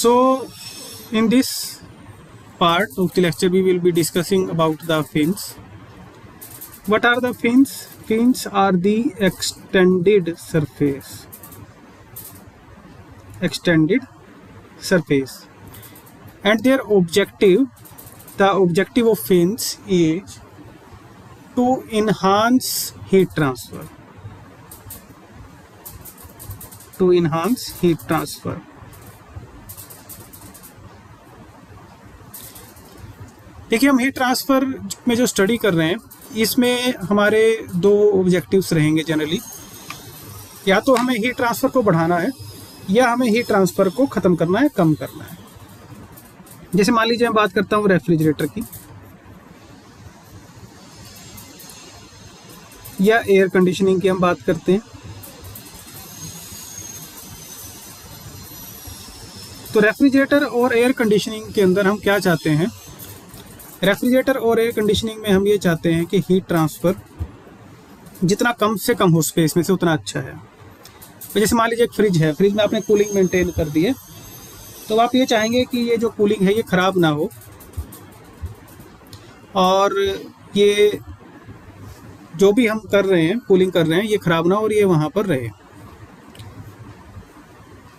So in this part of the lecture we will be discussing about the fins. What are the fins? Fins are the extended surface. And their objective, the objective of fins is to enhance heat transfer. देखिए, हम heat transfer में जो study कर रहे हैं इसमें हमारे दो ऑब्जेक्टिव्स रहेंगे जनरली। या तो हमें हीट ट्रांसफ़र को बढ़ाना है या हमें हीट ट्रांसफ़र को ख़त्म करना है, कम करना है। जैसे मान लीजिए मैं बात करता हूँ रेफ्रिजरेटर की या एयर कंडीशनिंग की हम बात करते हैं। तो रेफ्रिजरेटर और एयर कंडीशनिंग के अंदर हम क्या चाहते हैं? रेफ्रिजरेटर और एयर कंडीशनिंग में हम ये चाहते हैं कि हीट ट्रांसफ़र जितना कम से कम हो स्पेस में से उतना अच्छा है। तो जैसे मान लीजिए एक फ्रिज है, फ्रिज में आपने कूलिंग मेंटेन कर दी है, तो आप ये चाहेंगे कि ये जो कूलिंग है ये ख़राब ना हो और ये जो भी हम कर रहे हैं, कूलिंग कर रहे हैं, ये ख़राब ना हो और ये वहाँ पर रहे।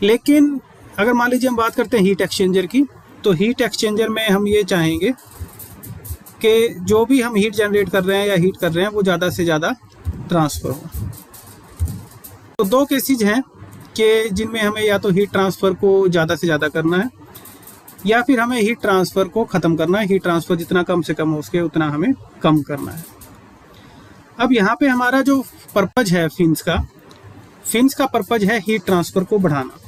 लेकिन अगर मान लीजिए हम बात करते हैं हीट एक्सचेंजर की, तो हीट एक्सचेंजर में हम ये चाहेंगे कि जो भी हम हीट जनरेट कर रहे हैं या हीट कर रहे हैं वो ज़्यादा से ज़्यादा ट्रांसफ़र हो। तो दो केसेस हैं कि जिनमें हमें या तो हीट ट्रांसफ़र को ज़्यादा से ज़्यादा करना है या फिर हमें हीट ट्रांसफ़र को ख़त्म करना है। हीट ट्रांसफ़र जितना कम से कम हो सके उतना हमें कम करना है। अब यहाँ पे हमारा जो पर्पज़ है फिन्स का पर्पज़ है हीट ट्रांसफ़र को बढ़ाना।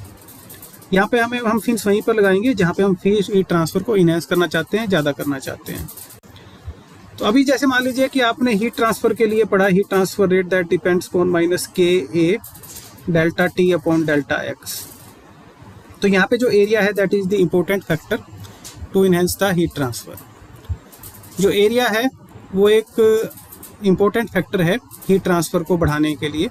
यहाँ पे हम फिन्स वहीं पर लगाएंगे जहाँ पे हम हीट ट्रांसफ़र को इनहेंस करना चाहते हैं, ज़्यादा करना चाहते हैं। तो अभी जैसे मान लीजिए कि आपने हीट ट्रांसफ़र के लिए पढ़ा heat transfer rate that depends upon minus K A delta T upon delta X. तो यहाँ पे जो एरिया है that is the important factor to enhance the heat transfer. जो एरिया है वो एक इम्पोर्टेंट फैक्टर है हीट ट्रांसफ़र को बढ़ाने के लिए।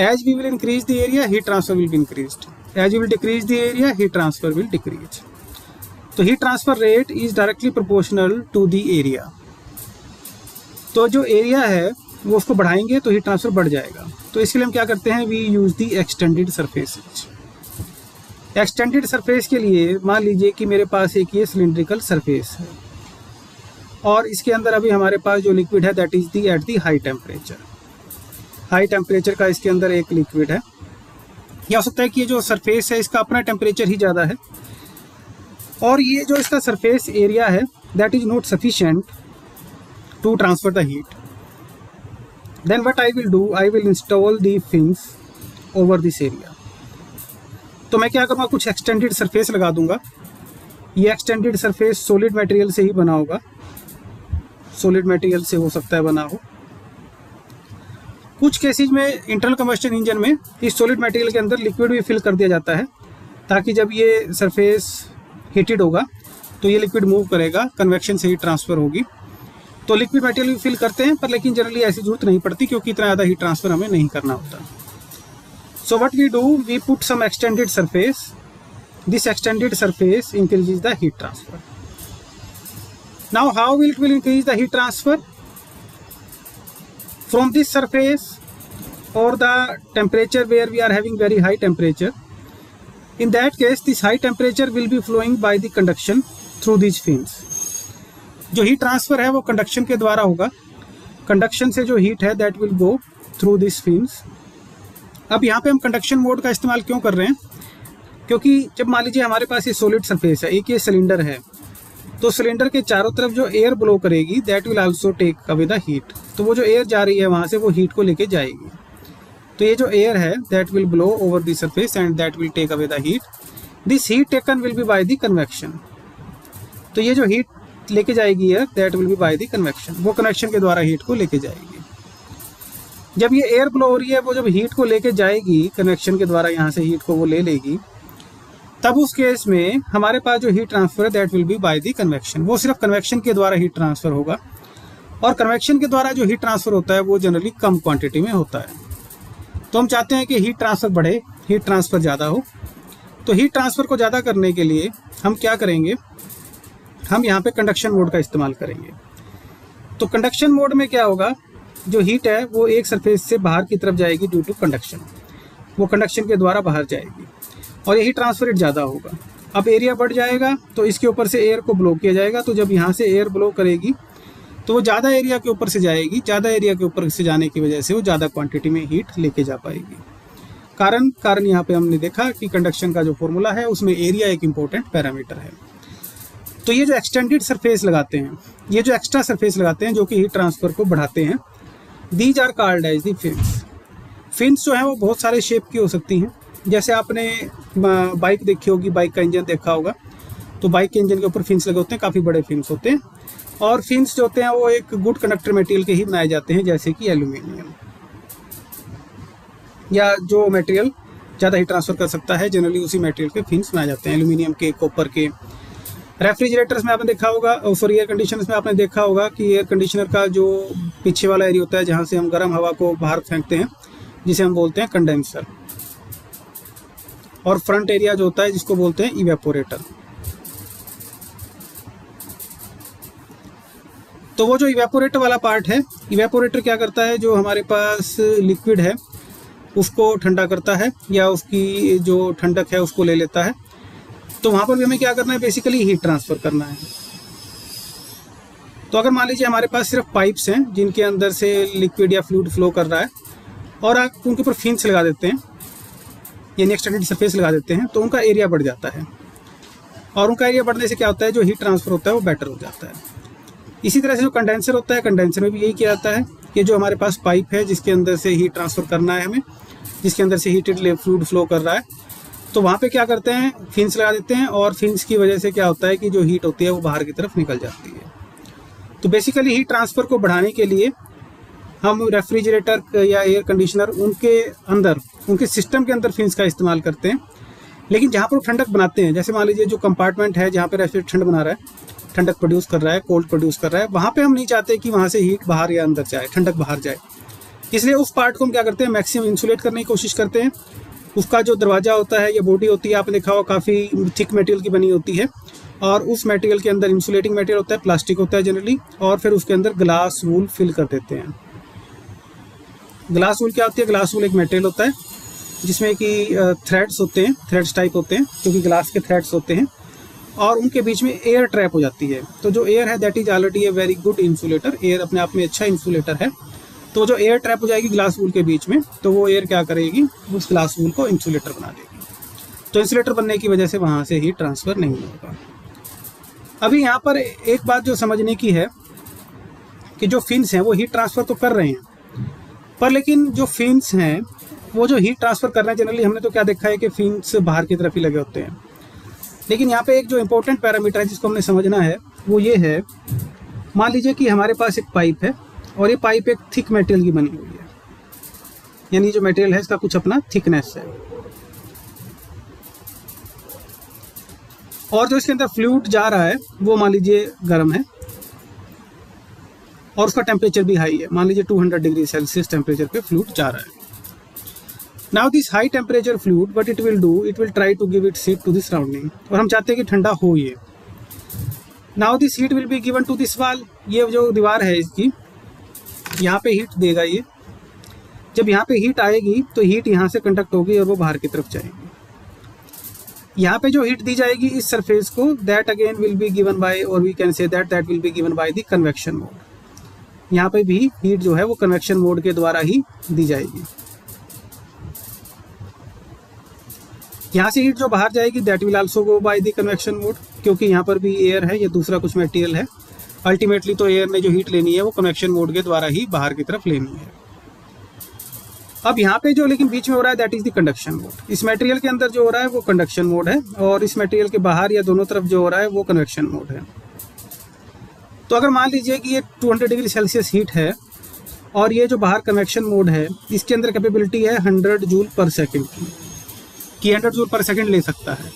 As we will increase the area, heat transfer will be increased. As you will decrease the area, heat transfer will decrease. तो heat transfer rate is directly proportional to the area. तो जो area है वो उसको बढ़ाएंगे तो heat transfer बढ़ जाएगा। तो इसके लिए हम क्या करते हैं? We use the extended surfaces. Extended surface के लिए मान लीजिए कि मेरे पास एक ये सिलिंड्रिकल सरफेस है और इसके अंदर अभी हमारे पास जो लिक्विड है that is the at the high temperature. High temperature का इसके अंदर एक लिक्विड है। यह हो सकता है कि ये जो सरफेस है इसका अपना टेम्परेचर ही ज़्यादा है और ये जो इसका सरफेस एरिया है that is not sufficient to transfer the heat. Then what I will do, I will install the fins over this area. तो मैं क्या करूँगा, कुछ एक्सटेंडेड सरफेस लगा दूंगा। ये एक्सटेंडेड सरफेस सॉलिड मटेरियल से ही बना होगा, सॉलिड मटेरियल से हो सकता है बना हो। कुछ केसेज में इंटरनल कंबस्शन इंजन में इस सॉलिड मटेरियल के अंदर लिक्विड भी फिल कर दिया जाता है ताकि जब ये सरफेस हीटेड होगा तो ये लिक्विड मूव करेगा, कन्वेक्शन से हीट ट्रांसफ़र होगी। तो लिक्विड मटेरियल भी फिल करते हैं, पर लेकिन जनरली ऐसी जरूरत नहीं पड़ती क्योंकि इतना ज़्यादा हीट ट्रांसफ़र हमें नहीं करना होता। So what we do, we put some extended surface. This extended surface increases the heat transfer. Now how it will increase the heat transfer? From this surface or the temperature where we are having very high temperature, in that case this high temperature will be flowing by the conduction through these fins. जो heat transfer है वो conduction के द्वारा होगा। conduction से जो heat है that will go through these fins. अब यहाँ पे हम conduction mode का इस्तेमाल क्यों कर रहे हैं? क्योंकि जब मान लीजिए हमारे पास ये solid surface है, एक ये सिलेंडर है, तो सिलेंडर के चारों तरफ जो एयर ब्लो करेगी that will also take away the heat. तो वो जो एयर जा रही है वहाँ से वो हीट को लेके जाएगी। तो ये जो एयर है that will blow over the surface and that will take away the heat. This heat taken will be by the convection. तो ये जो हीट लेके जाएगी air that will be by the convection, वो कन्वेक्शन के द्वारा heat को लेके जाएगी। जब ये एयर ब्लो हो रही है वो जब हीट को लेके जाएगी कन्वेक्शन के द्वारा, यहाँ से हीट को वो ले लेगी, तब उस केस में हमारे पास जो हीट ट्रांसफ़र है that will be by the convection. वो सिर्फ कन्वेक्शन के द्वारा हीट ट्रांसफ़र होगा और कन्वेक्शन के द्वारा जो हीट ट्रांसफ़र होता है वो जनरली कम क्वांटिटी में होता है। तो हम चाहते हैं कि हीट ट्रांसफ़र बढ़े, हीट ट्रांसफ़र ज़्यादा हो। तो हीट ट्रांसफ़र को ज़्यादा करने के लिए हम क्या करेंगे, हम यहाँ पे कंडक्शन मोड का इस्तेमाल करेंगे। तो कंडक्शन मोड में क्या होगा, जो हीट है वो एक सरफेस से बाहर की तरफ जाएगी ड्यू टू कंडक्शन, वो कंडक्शन के द्वारा बाहर जाएगी और यही ट्रांसफर रेट ज़्यादा होगा। अब एरिया बढ़ जाएगा तो इसके ऊपर से एयर को ब्लो किया जाएगा, तो जब यहाँ से एयर ब्लो करेगी तो वो ज़्यादा एरिया के ऊपर से जाएगी, ज़्यादा एरिया के ऊपर से जाने की वजह से वो ज़्यादा क्वांटिटी में हीट लेके जा पाएगी। कारण यहाँ पे हमने देखा कि कंडक्शन का जो फॉर्मूला है उसमें एरिया एक इम्पोर्टेंट पैरामीटर है। तो ये जो एक्सटेंडेड सरफेस लगाते हैं, ये जो एक्स्ट्रा सरफेस लगाते हैं जो कि हीट ट्रांसफ़र को बढ़ाते हैं, these are called as the fins. Fins जो है वो बहुत सारे शेप की हो सकती हैं। जैसे आपने बाइक देखी होगी, बाइक का इंजन देखा होगा, तो बाइक के इंजन के ऊपर फिन्स लगे होते हैं, काफ़ी बड़े फिन्स होते हैं। और फिन्स जो होते हैं वो एक गुड कंडक्टर मटेरियल के ही बनाए जाते हैं, जैसे कि एल्यूमिनियम या जो मटेरियल ज़्यादा हीट ट्रांसफ़र कर सकता है, जनरली उसी मटेरियल के फिन्स बनाए जाते हैं, एल्यूमिनियम के, कॉपर के। रेफ्रिजरेटर्स में आपने देखा होगा, और एयर कंडीशनर्स में आपने देखा होगा कि एयर कंडीशनर का जो पीछे वाला एरिया होता है जहाँ से हम गर्म हवा को बाहर फेंकते हैं, जिसे हम बोलते हैं कंडेंसर, और फ्रंट एरिया जो होता है जिसको बोलते हैं इवेपोरेटर। तो वो जो इवेपोरेटर वाला पार्ट है, इवेपोरेटर क्या करता है, जो हमारे पास लिक्विड है उसको ठंडा करता है या उसकी जो ठंडक है उसको ले लेता है। तो वहाँ पर भी हमें क्या करना है, बेसिकली हीट ट्रांसफ़र करना है। तो अगर मान लीजिए हमारे पास सिर्फ पाइप्स हैं जिनके अंदर से लिक्विड या फ्लूइड फ्लो कर रहा है और आप उनके ऊपर फिन्स लगा देते हैं, यानी एक्सटेंडेड सरफेस लगा देते हैं, तो उनका एरिया बढ़ जाता है। और उनका एरिया बढ़ने से क्या होता है, जो हीट ट्रांसफ़र होता है वो बेटर हो जाता है। इसी तरह से जो कंडेंसर होता है, कंडेंसर में भी यही किया जाता है कि जो हमारे पास पाइप है जिसके अंदर से हीट ट्रांसफ़र करना है हमें, जिसके अंदर से हीटेड फ्लूइड फ्लो कर रहा है, तो वहाँ पे क्या करते हैं, फिन्स लगा देते हैं। और फिन्स की वजह से क्या होता है कि जो हीट होती है वो बाहर की तरफ निकल जाती है। तो बेसिकली हीट ट्रांसफ़र को बढ़ाने के लिए हम रेफ्रिजरेटर या एयर कंडीशनर उनके अंदर, उनके सिस्टम के अंदर फिन्स का इस्तेमाल करते हैं। लेकिन जहाँ पर वो ठंडक बनाते हैं, जैसे मान लीजिए जो कंपार्टमेंट है जहाँ पर रेफ्रिजरेटर ठंड बना रहा है, ठंडक प्रोड्यूस कर रहा है, कोल्ड प्रोड्यूस कर रहा है, वहाँ पे हम नहीं चाहते कि वहाँ से हीट बाहर या अंदर जाए, ठंडक बाहर जाए। इसलिए उस पार्ट को हम क्या करते हैं, मैक्सिमम इंसुलेट करने की कोशिश करते हैं। उसका जो दरवाज़ा होता है या बॉडी होती है, आपने देखा होगा काफ़ी थिक मटेरियल की बनी होती है, और उस मटेरियल के अंदर इंसुलेटिंग मटेरियल होता है, प्लास्टिक होता है जनरली, और फिर उसके अंदर ग्लास वूल फिल कर देते हैं। ग्लास वूल क्या होती है, ग्लास वूल एक मटेरियल होता है जिसमें कि थ्रेड्स होते हैं, थ्रेड्स टाइप होते हैं, जो कि ग्लास के थ्रेड्स होते हैं, और उनके बीच में एयर ट्रैप हो जाती है। तो जो एयर है that is already a very good insulator, air अपने आप में अच्छा इंसुलेटर है। तो जो एयर ट्रैप हो जाएगी ग्लास वूल के बीच में, तो वो एयर क्या करेगी, उस ग्लास वूल को इंसुलेटर बना देगी। तो इंसुलेटर बनने की वजह से वहाँ से हीट ट्रांसफ़र नहीं होगा। अभी यहाँ पर एक बात जो समझने की है कि जो फिन्स हैं वो हीट ट्रांसफ़र तो कर रहे हैं, पर लेकिन जो फिन्स हैं वो जो हीट ट्रांसफ़र कर रहे हैं, जनरली हमने तो क्या देखा है कि फिन्स बाहर की तरफ ही लगे होते हैं। लेकिन यहाँ पे एक जो इम्पोर्टेंट पैरामीटर है जिसको हमने समझना है वो ये है, मान लीजिए कि हमारे पास एक पाइप है और ये पाइप एक थिक मटेरियल की बनी हुई है, यानी जो मटेरियल है इसका कुछ अपना थिकनेस है, और जो इसके अंदर फ्लूइड जा रहा है वो मान लीजिए गर्म है और उसका टेम्परेचर भी हाई है, मान लीजिए 200 डिग्री सेल्सियस टेम्परेचर पे फ्लूइड जा रहा है। Now this high temperature fluid, what it will do, it will try to give its heat to the surrounding, और हम चाहते हैं कि ठंडा हो ये। Now this heat will be given to this wall, ये जो दीवार है इसकी, यहाँ पे हीट देगा ये। जब यहाँ पे हीट आएगी तो हीट यहाँ से कंडक्ट होगी और वो बाहर की तरफ जाएगी। यहाँ पे जो हीट दी जाएगी इस सरफेस को, that again will be given by, or we can say that will be given by the convection mode। यहाँ पे भी हीट जो है वो कन्वेक्शन मोड के द्वारा ही दी जाएगी। यहाँ से हीट जो बाहर जाएगी that will also go bye the convection mode, क्योंकि यहाँ पर भी एयर है या दूसरा कुछ मटेरियल है। अल्टीमेटली तो एयर ने जो हीट लेनी है वो कन्वेक्शन मोड के द्वारा ही बाहर की तरफ लेनी है। अब यहाँ पे जो लेकिन बीच में हो रहा है that is the conduction mode. इस मटेरियल के अंदर जो हो रहा है वो कंडक्शन मोड है, और इस मटेरियल के बाहर या दोनों तरफ जो हो रहा है वो कन्वेक्शन मोड है। तो अगर मान लीजिए कि ये 200 डिग्री सेल्सियस हीट है और ये जो बाहर कन्वेक्शन मोड है इसके अंदर कैपेबिलिटी है 100 जूल पर सेकेंड की 100 जूल पर सेकंड ले सकता है।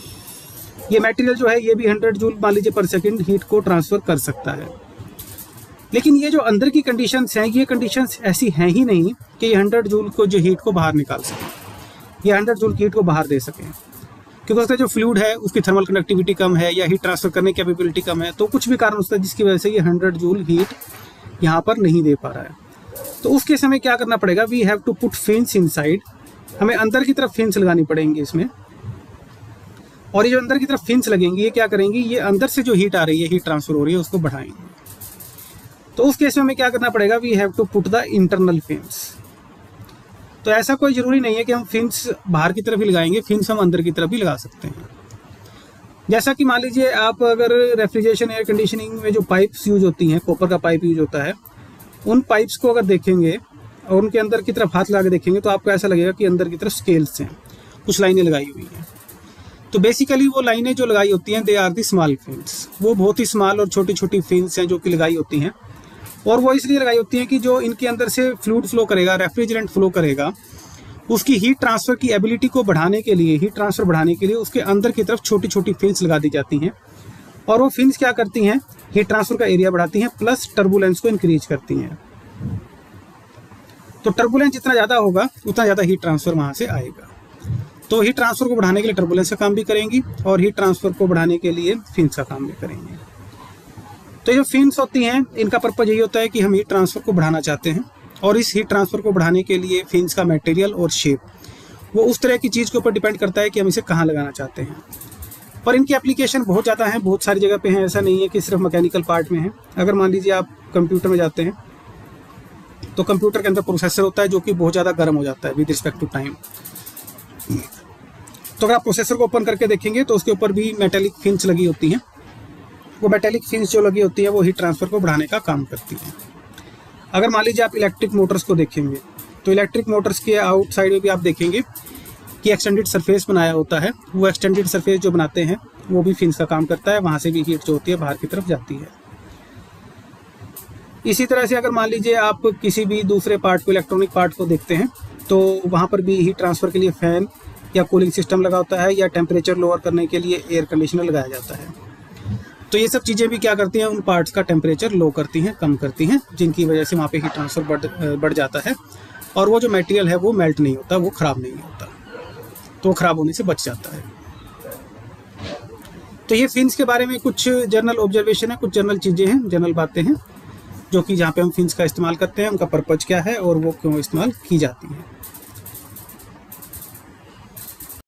ये मटेरियल जो है ये भी 100 जूल मान लीजिए पर सेकंड हीट को ट्रांसफ़र कर सकता है। लेकिन ये जो अंदर की कंडीशंस हैं, ये कंडीशंस ऐसी हैं ही नहीं कि ये 100 जूल को जो हीट को बाहर निकाल सकें, ये 100 जूल की हीट को बाहर दे सकें। क्योंकि उसका जो फ्लूइड है उसकी थर्मल कंडक्टिविटी कम है या हीट ट्रांसफर करने की कैपेबिलिटी कम है, तो कुछ भी कारण होता है जिसकी वजह से ये 100 जूल हीट यहाँ पर नहीं दे पा रहा है। तो उस केस हमें क्या करना पड़ेगा, we have to put fins inside, हमें अंदर की तरफ फिन्स लगानी पड़ेंगी इसमें। और ये जो अंदर की तरफ फिन्स लगेंगी ये क्या करेंगी, ये अंदर से जो हीट आ रही है, हीट ट्रांसफर हो रही है, उसको बढ़ाएंगे। तो उस केस में हमें क्या करना पड़ेगा, we have to put the internal fins. तो ऐसा कोई ज़रूरी नहीं है कि हम फिन्स बाहर की तरफ ही लगाएंगे, फिन्स हम अंदर की तरफ भी लगा सकते हैं। जैसा कि मान लीजिए आप अगर रेफ्रिजरेशन एयर कंडीशनिंग में जो पाइप्स यूज होती हैं, कॉपर का पाइप यूज होता है, उन पाइप्स को अगर देखेंगे और उनके अंदर की तरफ हाथ लगा के देखेंगे तो आपको ऐसा लगेगा कि अंदर की तरफ स्केल्स हैं, कुछ लाइनें लगाई हुई हैं। तो बेसिकली वो लाइनें जो लगाई होती हैं, they are the small fins, वो बहुत ही स्मॉल और छोटी छोटी फिन्स हैं जो कि लगाई होती हैं। और वो इसलिए लगाई होती हैं कि जो इनके अंदर से फ्लूइड फ्लो करेगा, रेफ्रिजरेंट फ्लो करेगा, उसकी हीट ट्रांसफ़र की एबिलिटी को बढ़ाने के लिए, हीट ट्रांसफ़र बढ़ाने के लिए उसके अंदर की तरफ छोटी छोटी फिन्स लगा दी जाती हैं। और वो फिन्स क्या करती हैं, हीट ट्रांसफ़र का एरिया बढ़ाती हैं प्लस टर्बुलेंस को इंक्रीज करती हैं। तो टर्बुलेंस जितना ज़्यादा होगा उतना ज़्यादा हीट ट्रांसफ़र वहाँ से आएगा। तो हीट ट्रांसफ़र को बढ़ाने के लिए टर्बुलेंस का काम भी करेंगी और हीट ट्रांसफ़र को बढ़ाने के लिए फिन्स का काम भी करेंगे। तो जो फिन्स होती हैं इनका पर्पज़ यही होता है कि हम हीट ट्रांसफ़र को बढ़ाना चाहते हैं, और इस हीट ट्रांसफ़र को बढ़ाने के लिए फिन्स का मटेरियल और शेप वो उस तरह की चीज़ के ऊपर डिपेंड करता है कि हम इसे कहाँ लगाना चाहते हैं। पर इनकी एप्लीकेशन बहुत ज़्यादा है, बहुत सारी जगह पे हैं, ऐसा नहीं है कि सिर्फ मैकेनिकल पार्ट में है। अगर मान लीजिए आप कंप्यूटर में जाते हैं तो कंप्यूटर के अंदर प्रोसेसर होता है जो कि बहुत ज़्यादा गर्म हो जाता है विद रिस्पेक्ट टू टाइम। तो अगर आप प्रोसेसर को ओपन करके देखेंगे तो उसके ऊपर भी मेटेलिक फिन्स लगी होती हैं। वो मेटेलिक फिन्स जो लगी होती है वो हीट ट्रांसफ़र को बढ़ाने का काम करती हैं। अगर मान लीजिए आप इलेक्ट्रिक मोटर्स को देखेंगे तो इलेक्ट्रिक मोटर्स के आउटसाइड में भी आप देखेंगे कि एक्सटेंडेड सरफेस बनाया होता है। वो एक्सटेंडेड सरफेस जो बनाते हैं वो भी फिन्स का काम करता है, वहाँ से भी हीट जो होती है बाहर की तरफ जाती है। इसी तरह से अगर मान लीजिए आप किसी भी दूसरे पार्ट को, इलेक्ट्रॉनिक पार्ट को देखते हैं तो वहाँ पर भी हीट ट्रांसफ़र के लिए फ़ैन या कूलिंग सिस्टम लगा होता है या टेम्परेचर लोअर करने के लिए एयर कंडीशनर लगाया जाता है। तो ये सब चीज़ें भी क्या करती हैं, उन पार्ट्स का टेम्परेचर लो करती हैं, कम करती हैं, जिनकी वजह से वहाँ पे हीट ट्रांसफ़र बढ़ जाता है और वो जो मटेरियल है वो मेल्ट नहीं होता, वो ख़राब नहीं होता, तो वो ख़राब होने से बच जाता है। तो ये फिन्स के बारे में कुछ जनरल ऑब्जर्वेशन है, कुछ जनरल चीज़ें हैं, जनरल बातें हैं जो कि जहाँ पे हम फिन्स का इस्तेमाल करते हैं, उनका पर्पज़ क्या है और वो क्यों इस्तेमाल की जाती हैं।